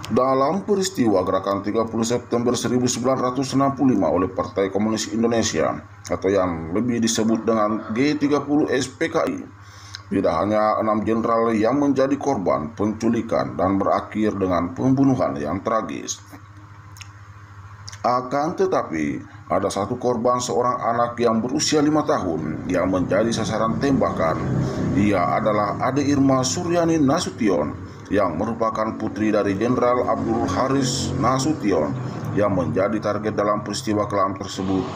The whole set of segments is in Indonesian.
Dalam peristiwa gerakan 30 September 1965 oleh Partai Komunis Indonesia atau yang lebih disebut dengan G30 SPKI, tidak hanya 6 jenderal yang menjadi korban penculikan dan berakhir dengan pembunuhan yang tragis. Akan tetapi, ada satu korban seorang anak yang berusia 5 tahun yang menjadi sasaran tembakan. Ia adalah Ade Irma Suryani Nasution yang merupakan putri dari Jenderal Abdul Haris Nasution yang menjadi target dalam peristiwa kelam tersebut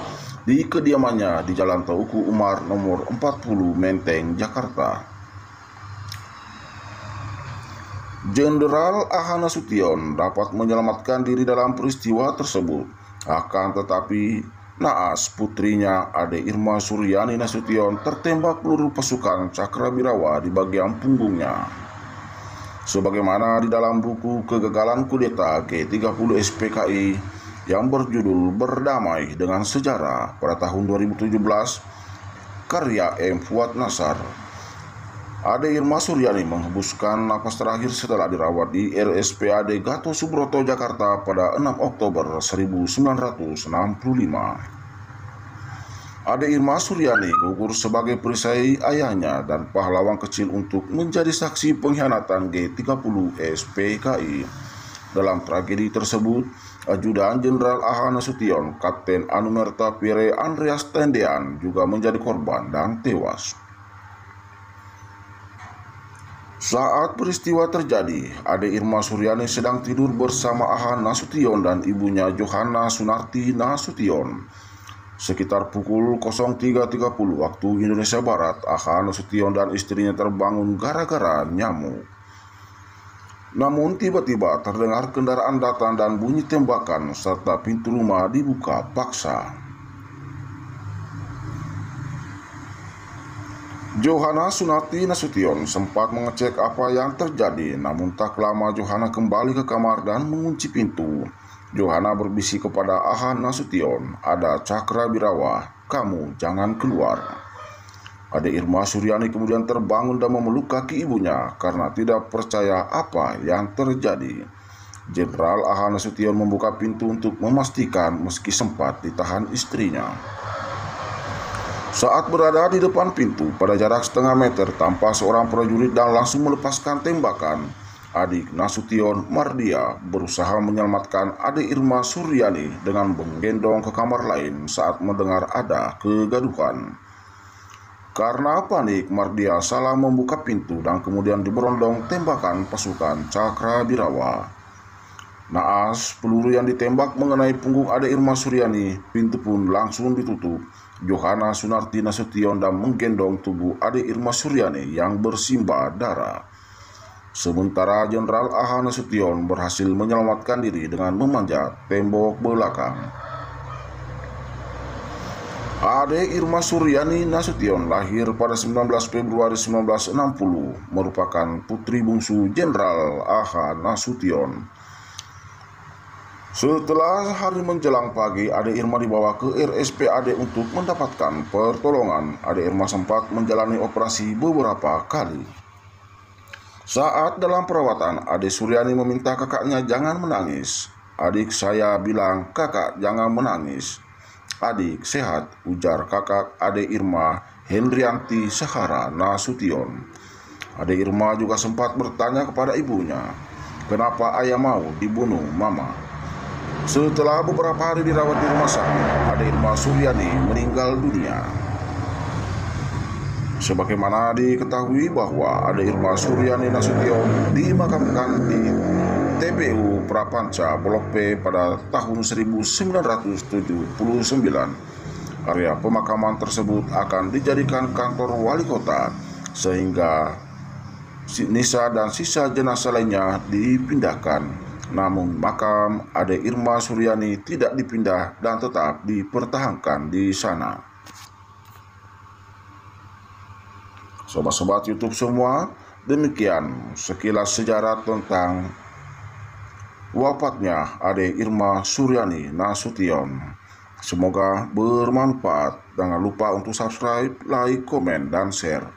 di kediamannya di Jalan Teuku Umar nomor 40 Menteng, Jakarta. Jenderal A.H. Nasution dapat menyelamatkan diri dalam peristiwa tersebut. Akan tetapi, naas putrinya Ade Irma Suryani Nasution tertembak peluru pasukan Cakrabirawa di bagian punggungnya. Sebagaimana di dalam buku Kegagalan Kudeta G30 SPKI yang berjudul Berdamai dengan Sejarah pada tahun 2017, karya M. Fuad Nassar, Ade Irma Suryani menghembuskan napas terakhir setelah dirawat di RSPAD Gatot Subroto, Jakarta pada 6 Oktober 1965. Ade Irma Suryani gugur sebagai perisai ayahnya dan pahlawan kecil untuk menjadi saksi pengkhianatan G30 SPKI. Dalam tragedi tersebut, Ajudan Jenderal A.H. Nasution, Kapten Anumerta Pierre Andreas Tendean juga menjadi korban dan tewas. Saat peristiwa terjadi, Ade Irma Suryani sedang tidur bersama A.H. Nasution dan ibunya Johanna Sunarti Nasution. Sekitar pukul 03.30 waktu Indonesia Barat, A.H. Nasution dan istrinya terbangun gara-gara nyamuk. Namun tiba-tiba terdengar kendaraan datang dan bunyi tembakan serta pintu rumah dibuka paksa. Johanna Sunarti Nasution sempat mengecek apa yang terjadi, namun tak lama Johanna kembali ke kamar dan mengunci pintu. Johanna berbisik kepada A.H. Nasution, "Ada Cakrabirawa, kamu jangan keluar." Ade Irma Suryani kemudian terbangun dan memeluk kaki ibunya karena tidak percaya apa yang terjadi. Jenderal A.H. Nasution membuka pintu untuk memastikan meski sempat ditahan istrinya. Saat berada di depan pintu pada jarak setengah meter tanpa seorang prajurit dan langsung melepaskan tembakan, adik Nasution, Mardia, berusaha menyelamatkan Ade Irma Suryani dengan menggendong ke kamar lain saat mendengar ada kegaduhan. Karena panik, Mardia salah membuka pintu dan kemudian diberondong tembakan pasukan Cakrabirawa. Naas peluru yang ditembak mengenai punggung Ade Irma Suryani, pintu pun langsung ditutup. Johanna Sunarti Nasution dan menggendong tubuh Ade Irma Suryani yang bersimbah darah. Sementara Jenderal A.H. Nasution berhasil menyelamatkan diri dengan memanjat tembok belakang. Ade Irma Suryani Nasution lahir pada 19 Februari 1960, merupakan putri bungsu Jenderal A.H. Nasution. Setelah hari menjelang pagi, Ade Irma dibawa ke RSPAD untuk mendapatkan pertolongan. Ade Irma sempat menjalani operasi beberapa kali. Saat dalam perawatan, Ade Suryani meminta kakaknya jangan menangis. "Adik saya bilang, kakak jangan menangis." "Adik sehat," ujar kakak Ade Irma, Hendrianti Sahara Nasution. Ade Irma juga sempat bertanya kepada ibunya, "Kenapa ayah mau dibunuh, Mama?" Setelah beberapa hari dirawat di rumah sakit, Ade Irma Suryani meninggal dunia. Sebagaimana diketahui bahwa Ade Irma Suryani Nasution dimakamkan di TPU Prapanca Blok P pada tahun 1979. Area pemakaman tersebut akan dijadikan kantor wali kota, sehingga nisa dan sisa jenazah lainnya dipindahkan. Namun makam Ade Irma Suryani tidak dipindah dan tetap dipertahankan di sana. Sobat-sobat YouTube semua, demikian sekilas sejarah tentang wafatnya Ade Irma Suryani Nasution. Semoga bermanfaat. Jangan lupa untuk subscribe, like, komen, dan share.